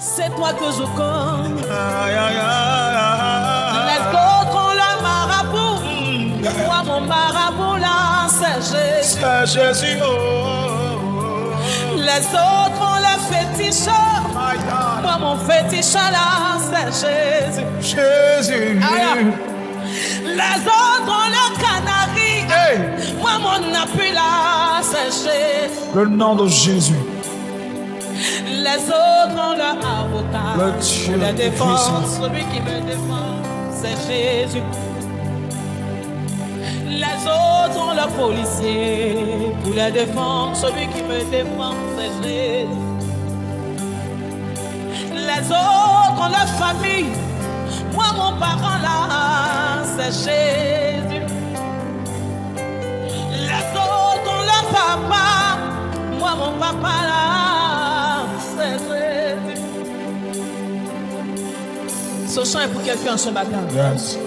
c'est toi que je connais. Aïe, aïe, aïe. Les autres ont le marabout. Moi, mon marabout là, c'est Jésus. C'est Jésus. Les autres ont le féticheur. Moi, mon féticheur là, c'est Jésus. Jésus. Les autres ont le canari. Hey. Moi, mon appui là, c'est Jésus. Le nom de Jésus. Les autres ont leur avocat. Le Dieu la défense, puissant. celui qui me défend, c'est Jésus. Les autres ont le policier. Pour la défense, celui qui me défend, c'est Jésus. Les autres ont leur famille. Moi, mon parent là, c'est Jésus. Les autres ont leur papa. Moi, mon papa là, c'est Jésus. Ce chant est pour quelqu'un ce matin Yes.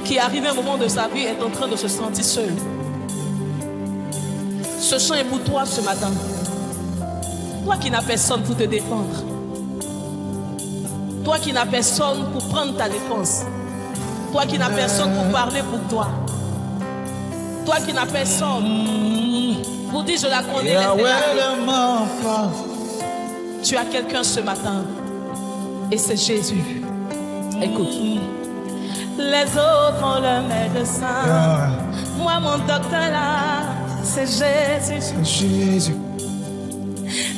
qui arrive un moment de sa vie est en train de se sentir seul. Ce chant est pour toi ce matin. Toi qui n'as personne pour te défendre. Toi qui n'as personne pour prendre ta défense. Toi qui n'as personne pour parler pour toi. Toi qui n'as personne pour dire je la connais. Tu as quelqu'un ce matin et c'est Jésus. Écoute. Les autres ont le médecin. Moi mon docteur là, c'est Jésus. C'est Jésus.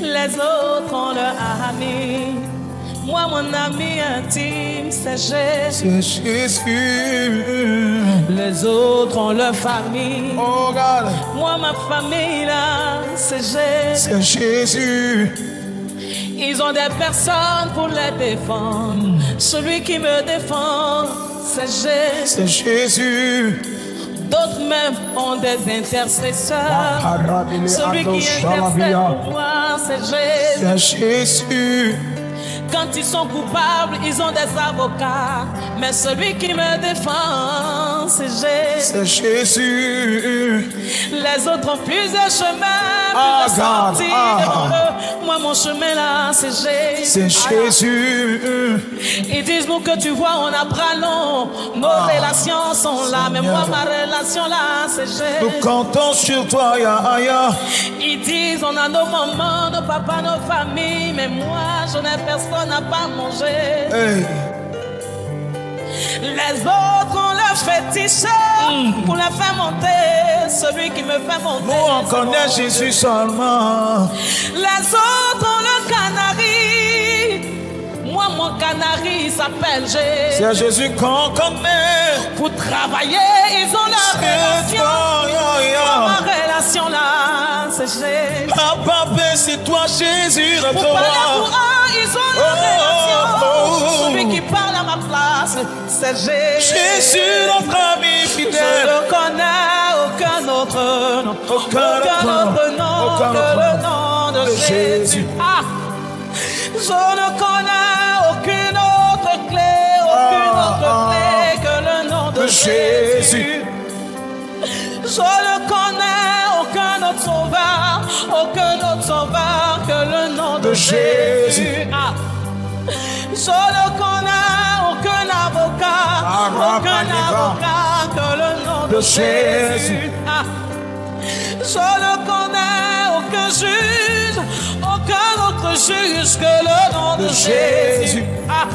Les autres ont leur ami. Moi, mon ami intime, c'est Jésus. C'est Jésus. Les autres ont leur famille. Oh God. Moi, ma famille, là, c'est Jésus. C'est Jésus. Ils ont des personnes pour les défendre. Celui qui me défend, c'est Jésus. C'est Jésus. D'autres même ont des intercesseurs. Celui qui intercède pour moi, c'est Jésus. C'est Jésus. Quand ils sont coupables, ils ont des avocats. Mais celui qui me défend, c'est Jésus. C'est Jésus. Les autres ont plusieurs chemins pour me sortir devant eux. Moi, mon chemin là, c'est Jésus. C'est Jésus. Ils disent, nous que tu vois, on a bras longs. Nos relations sont là. Mais moi, ma relation là, c'est Jésus. Nous comptons sur toi, ya. Ils disent, on a nos mamans, nos papas, nos familles. Mais moi, je n'ai personne à pas manger. Hey. Les autres ont le féticheur pour la faire monter. Celui qui me fait monter. Nous, on connaît Jésus seulement. Les autres ont le canari. Moi, mon canari s'appelle Jésus. C'est Jésus qu'on connaît. Pour travailler, ils ont leur C'est relation. toi, Ma relation là, c'est Jésus. Papa, c'est toi, Jésus, Pour notre parler pour roi. eux, ils ont leur relation. Celui qui parle à ma place, c'est Jésus. Jésus, notre ami Je fidèle. ne connais aucun autre nom, Aucun autre nom aucun que autre le nom de Jésus. Ah, je ne connais aucune autre clé, aucune autre clé que le nom de Jésus. Je ne connais aucun autre sauveur que le nom de Jésus. Ah, je ne connais aucun avocat que le nom de Jésus. Ah, je ne connais aucun autre juge que le nom de Jésus. Ah,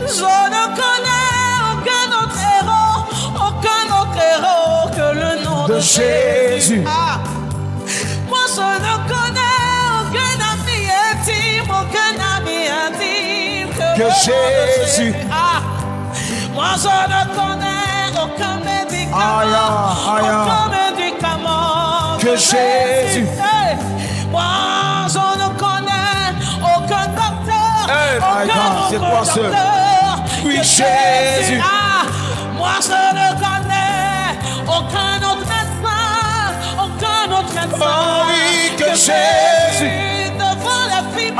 je ne connais aucun autre héros que le nom de Jésus. Ah, moi je ne connais aucun ami intime que Jésus. Ah, moi je ne connais aucun médicament que Jésus. Hey, moi je ne connais aucun docteur, Hey, my God, c'est toi seul. Oui, que Jésus. Ah, moi je ne connais aucun autre médecin. Oh oui, que Jésus. Devant la vie, je ah.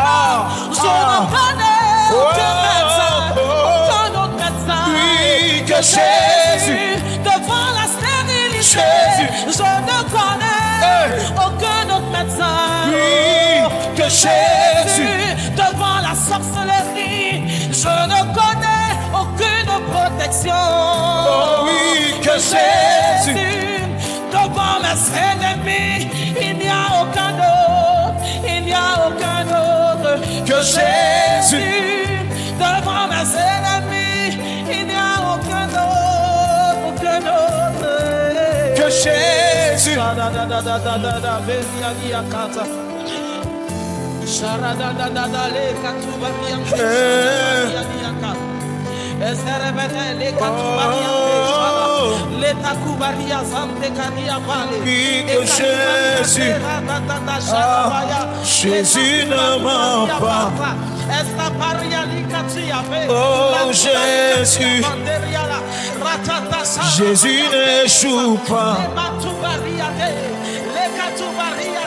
ne connais aucun autre médecin. Oui, que Jésus. Devant la stérilité, Jésus. je ne connais aucun autre médecin. Oui, que Jésus. Devant sorcellerie, je ne connais aucune protection. Oh oui, que Jésus, devant mes ennemis, il n'y a aucun autre, il n'y a aucun autre que Jésus. Devant mes ennemis, il n'y a aucun autre, que Jésus. Jésus ne ment pas. Oh Jésus, Jésus n'échoue pas.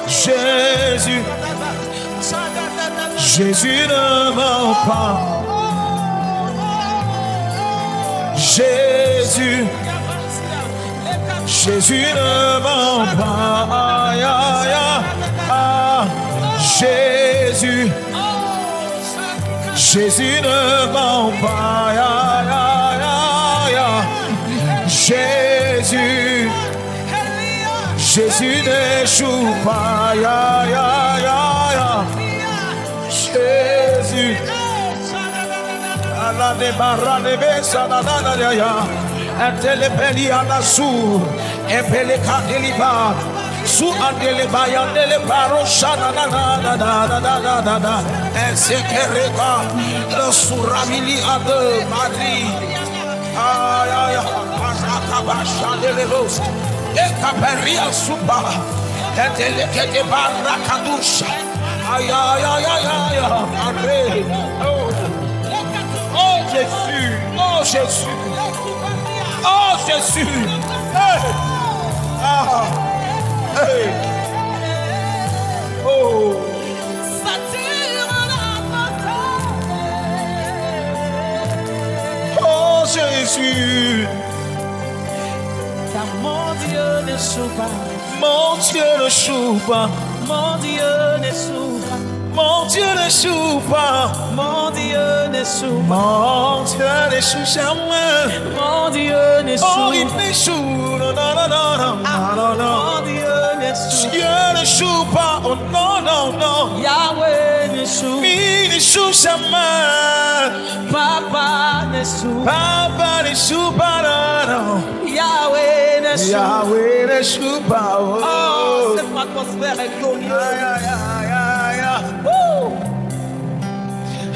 Jésus, Jésus ne ment pas. Jésus, Jésus ne ment pas. Aïe, aïe, aïe. Jésus, Jésus ne ment pas. Aïe, aïe, aïe. Jésus, Jésus n'échoue pas. Aïe, aïe, aïe, aïe. Jésus, Allah ne barra ne besa na na na ya. Antele peli anasu, epele kadeliba, su andele bayandele barosha na na na na na na na na. Ensekereka, le suramili ade madri. Ay ay ay, arakabasha dele los. Ekaperia suba, entele kete barakadusha. Ay ay ay ay ay, André. Oh Jésus, oh Jésus, oh Jésus, hey, ah, hey, oh, oh Jésus, car mon Dieu n'échoue pas, mon Dieu ne joue pas, mon Dieu n'échoue pas. mon Dieu n'échoue pas, Mon Dieu n'échoue pas, mon Dieu n'échoue jamais, mon Dieu oh n'échoue il pas, n'échoue, non non non non non non, mon Dieu n'échoue Dieu n'échoue pas, oh non non non, pas, Yahweh n'échoue, il n'échoue jamais, Papa n'échoue, Papa n'échoue pas, non non, Yahweh n'échoue. Yahweh n'échoue pas, Oh, oh, cette atmosphère est glorieuse. aïe aïe aïe aïe aïe. Ouh,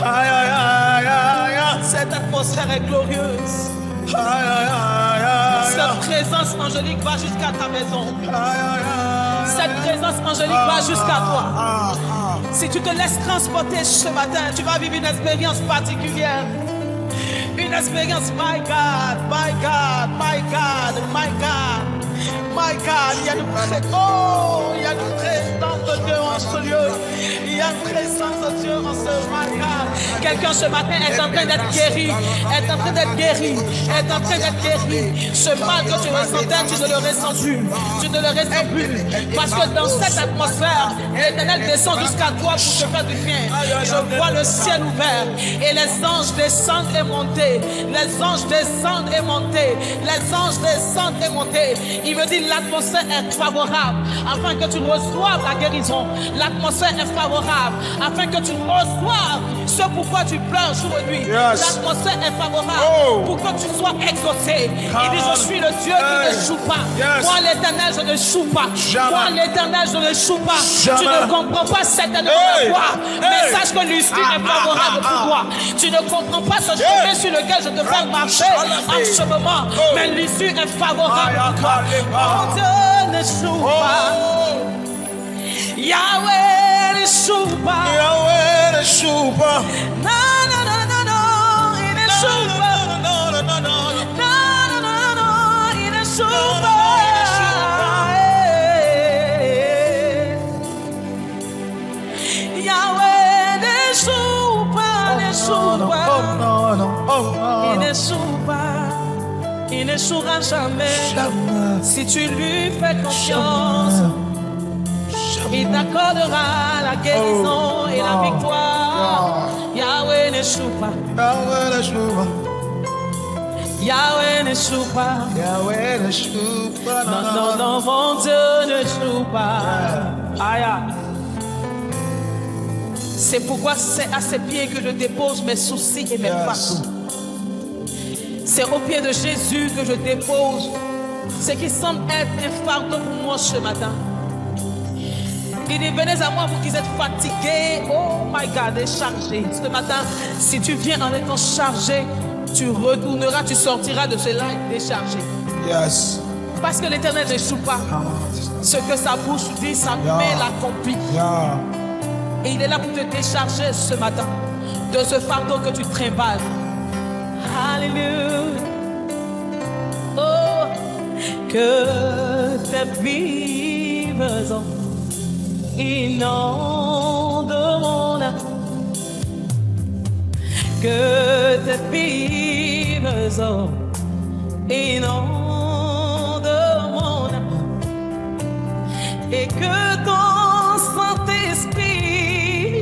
Aïe, aïe, aïe, aïe, aïe. cette atmosphère est glorieuse. Aïe, aïe, aïe, aïe. Cette présence angélique va jusqu'à ta maison. Aïe, aïe, aïe. Cette présence angélique va jusqu'à toi. Ah, Si tu te laisses transporter ce matin, tu vas vivre une expérience particulière. Une expérience, my God, my God, my God, my God, my God. Il y a une présence de Dieu en ce lieu. Il y a une présence de Dieu en ce my God. Quelqu'un ce matin est en train d'être guéri, est en train d'être guéri, est en train d'être guéri. Ce mal que tu ressentais, tu ne le ressens plus. Tu ne le ressens plus. Parce que dans cette atmosphère, l'Éternel descend jusqu'à toi pour te faire du bien. Je vois le ciel ouvert et les anges descendent et montent. Les anges descendent et montent. Les anges descendent et montent. Il me dit l'atmosphère est favorable afin que tu reçoives la guérison. L'atmosphère est favorable afin que tu reçoives ce pourquoi tu pleures aujourd'hui. Yes. L'atmosphère est favorable pour que tu sois exaucé. Il dit je suis le Dieu qui n'échoue pas. Yes. Moi l'Éternel je n'échoue pas. Jamais. Moi l'Éternel je n'échoue pas. Jamais. Tu ne comprends pas certainement Hey. la foi, mais Hey. sache que l'issue est favorable pour toi. Tu ne comprends pas ce chemin sur lequel je te fais marcher en ce moment, mais l'issue est favorable pour toi. Mon Dieu n'échoue pas. Yahweh n'échoue pas. Yahweh n'échoue pas. Non, non, non, non, non, il n'échoue pas. Non, non, non, non, non. Non, non, non, non, il n'échoue pas. Yahweh n'échoue pas, n'échoue pas. Il n'échoue pas, il n'échouera jamais. Si tu lui fais confiance, il t'accordera la guérison et la victoire. Yahweh n'échoue pas. Yahweh n'échoue pas. Yahweh n'échoue pas. Yahweh n'échoue pas. Non, non, non, mon Dieu n'échoue pas. Aïe. C'est pourquoi c'est à ses pieds que je dépose mes soucis et mes fardeaux. C'est au pied de Jésus que je dépose ce qui semble être un fardeau pour moi ce matin. Il dit, venez à moi, vous qui êtes fatigués, oh my God, déchargés. Ce matin, si tu viens en étant chargé, tu retourneras, tu sortiras de cela déchargé. Yes. Parce que l'Éternel n'échoue pas. Ce que sa bouche dit, sa main l'accomplit. Et il est là pour te décharger ce matin de ce fardeau que tu trimbales. Alléluia. Oh, que tes vives eaux inondent mon âme. Que tes vives eaux inondent mon âme. Et que ton Saint-Esprit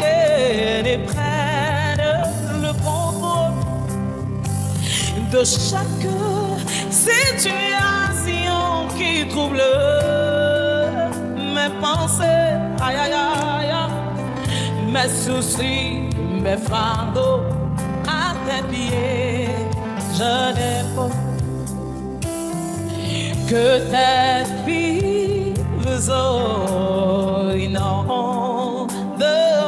prenne le contrôle de chaque situation qui trouble mes pensées, aïe aïe aïe, mes soucis, mes fardeaux, à tes pieds je dépose. Que tes vives eaux inondent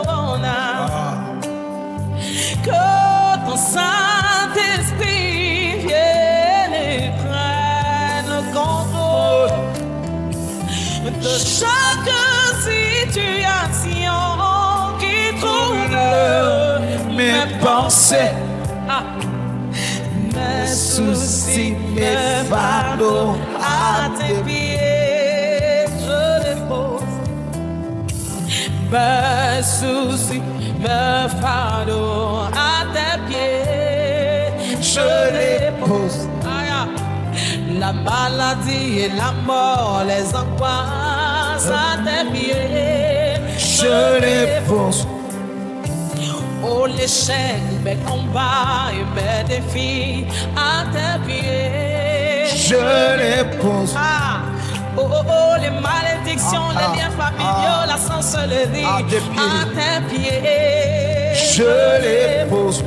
mon âme. Que ton Saint-Esprit vienne et prenne le contrôle de chaque situation qui trouble mes pensées, mes soucis, mes fardeaux, à tes pieds je dépose. Mes soucis, mes fardeaux, à tes pieds je dépose. La maladie et la mort, les angoisses à tes pieds je dépose. Oh, l'échec, mes combats et mes défis à tes pieds je dépose. Oh, oh, oh, les malédictions, les liens familiaux, la sorcellerie à tes pieds je dépose.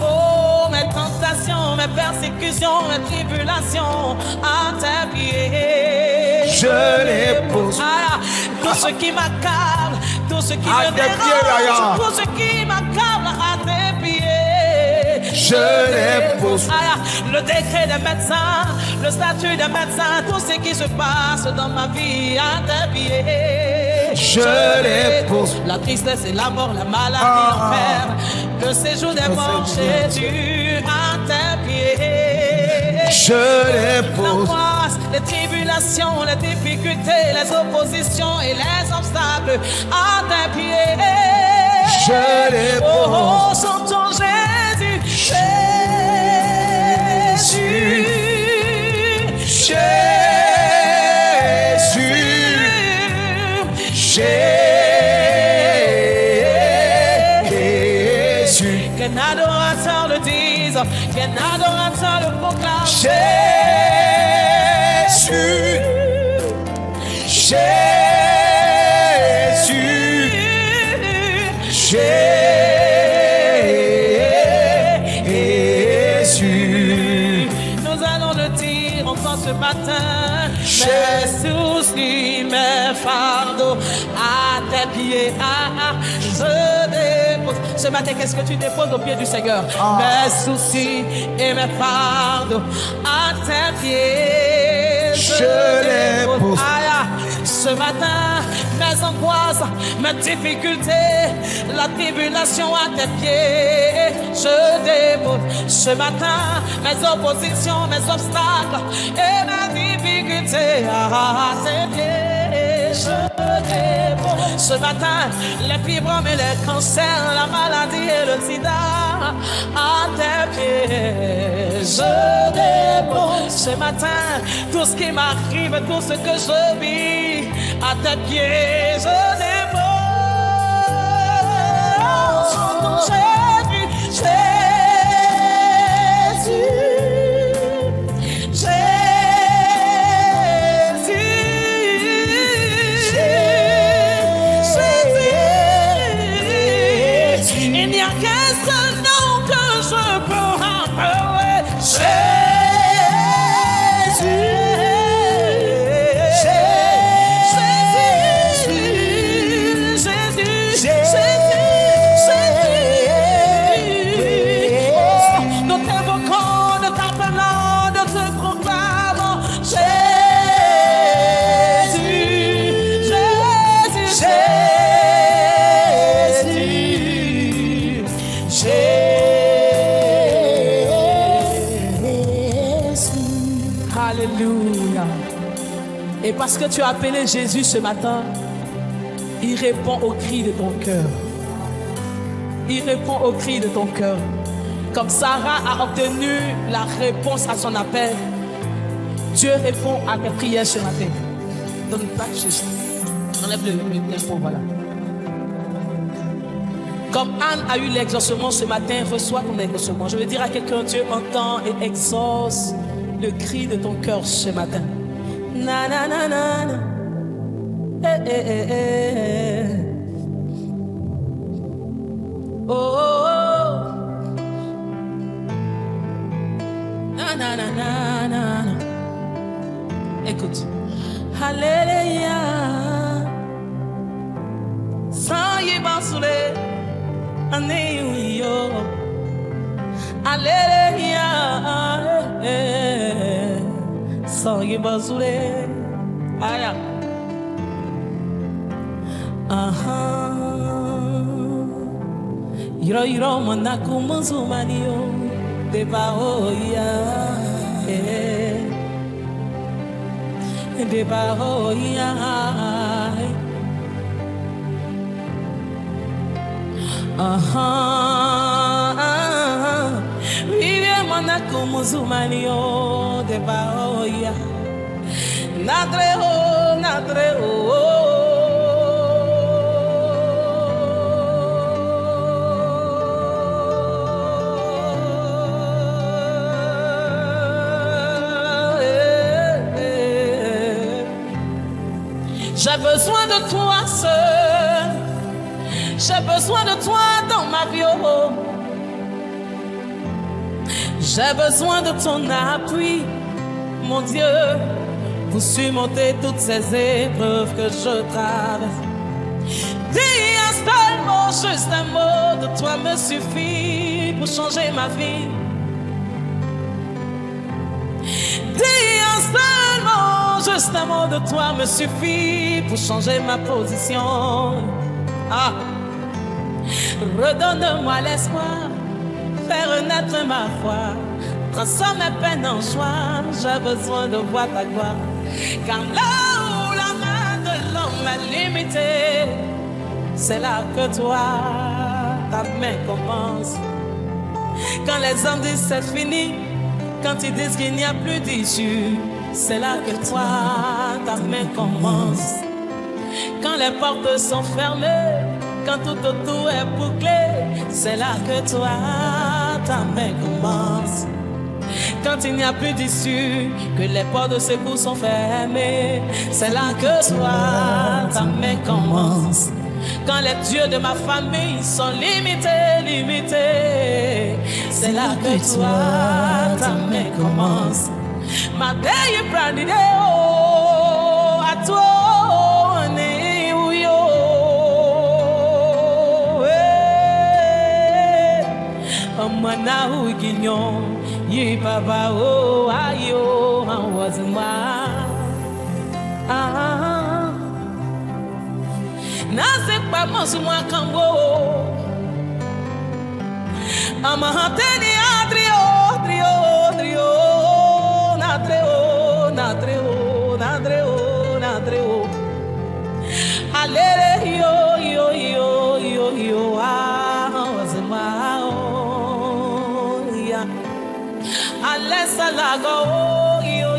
Oh, mes tentations, mes persécutions, mes tribulations à tes pieds je dépose. Tout ce qui m'accable, tout ce qui me dérange, tout ce qui m'accable à tes pieds je dépose. Le décret des médecins, le statut des médecins, tout ce qui se passe dans ma vie à tes pieds je dépose. La tristesse et la mort, la maladie, l'enfer, le séjour des morts, Jésus à tes pieds je dépose. L'angoisse, les tribulations, les difficultés, les oppositions et les obstacles à tes pieds je dépose. Oh, chantons Jésus, Jésus, Jésus. Qu'un adorateur le dise, qu'un adorateur le proclame. Jésus, Jésus, Jésus. Nous allons le dire encore ce matin. Mes soucis, mes fardeaux à tes pieds, je dépose. Ce matin, qu'est-ce que tu déposes au pied du Seigneur? Mes soucis et mes fardeaux à tes pieds, je dépose. Ce matin, mes angoisses, mes difficultés, la tribulation à tes pieds, je dépose. Ce matin, mes oppositions, mes obstacles et mes difficultés à tes pieds, je dépose. Ce matin, les fibromes et les cancers, la maladie et le sida à tes pieds, je dépose. Ce matin, tout ce qui m'arrive, tout ce que je vis, à tes pieds, je dépose. Jésus, Il n'y a qu'un seul nom que je peux appeler. Jésus. Alléluia. Et parce que tu as appelé Jésus ce matin, il répond au cri de ton cœur. Il répond au cri de ton cœur. Comme Sarah a obtenu la réponse à son appel, Dieu répond à tes prières ce matin. Donne pas Jésus. Enlève le tempo, voilà. Comme Anne a eu l'exaucement ce matin, reçois ton exaucement. Je veux dire à quelqu'un, Dieu entend et exauce le cri de ton cœur ce matin. Na na na na na. Eh eh eh eh. Oh oh oh. Na na na na na. Écoute. Alléluia. Sans y basouler. Anéouyo. Alléluia. Sans y basouler. Aya. Aha. Yiro yiro manaku muzumanio. Deba oya. Deba oya. Aha. Vive manaku muzumanio. Deba oya. Nadreo, nadreo. J'ai besoin de toi seul. J'ai besoin de toi dans ma vie. J'ai besoin de ton appui, mon Dieu, pour surmonter toutes ces épreuves que je traverse. Dis un seul mot, juste un mot de toi me suffit pour changer ma vie. Dis un seul mot, juste un mot de toi me suffit pour changer ma position. Ah. Redonne-moi l'espoir, faire renaître ma foi, transforme mes peines en joie. J'ai besoin de voir ta gloire, car là où la main de l'homme est limitée, c'est là que toi, ta main commence. Quand les hommes disent c'est fini, quand ils disent qu'il n'y a plus d'issue, c'est là que toi, ta main commence. Quand les portes sont fermées, quand tout autour est bouclé, c'est là que toi, ta main commence. Quand il n'y a plus d'issue, que les portes de secours sont fermées, c'est là que toi, ta main commence. Quand les dieux de ma famille sont limités, c'est là que toi, ta main commence. Ma day brandide oh, à toi. Mana uginyo yi baba o ayo awazima na se pa mosuma kambo amahateni adrio nadreo alele yo awazima Alessa lago yo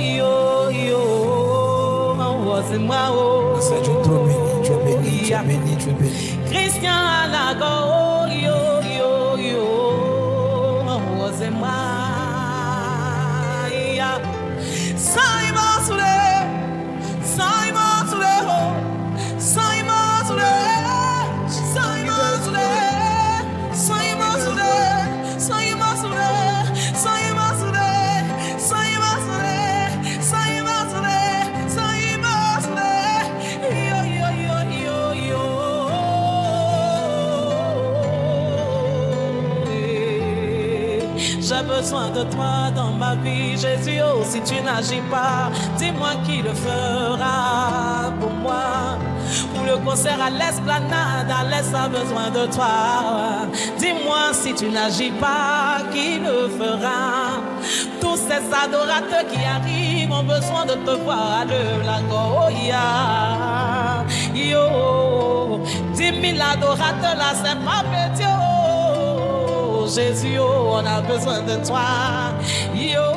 was in my own. Christian alago yo was in my Simon Sule J'ai besoin de toi dans ma vie, Jésus. Oh, si tu n'agis pas, dis-moi qui le fera pour moi. Pour le concert à l'esplanade, Alès a besoin de toi. Dis-moi si tu n'agis pas, qui le fera? Tous ces adorateurs qui arrivent ont besoin de te voir à la Goya. Yo, 10 000 adorateurs là, c'est pas petit. Oh, Jésus, oh, on a besoin de toi. Yo.